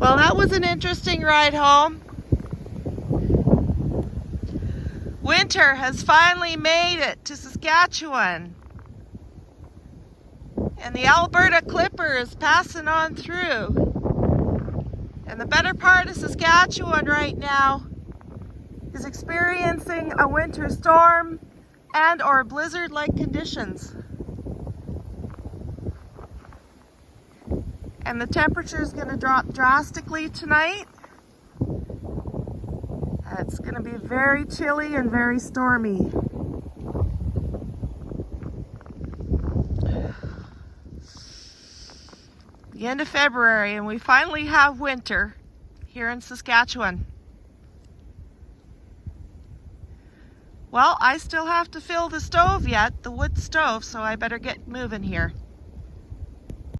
Well, that was an interesting ride home. Winter has finally made it to Saskatchewan. And the Alberta Clipper is passing on through. And the better part of Saskatchewan right now is experiencing a winter storm and or blizzard-like conditions. And the temperature is going to drop drastically tonight. It's going to be very chilly and very stormy. The end of February, and we finally have winter here in Saskatchewan. Well, I still have to fill the stove yet, the wood stove, so I better get moving here.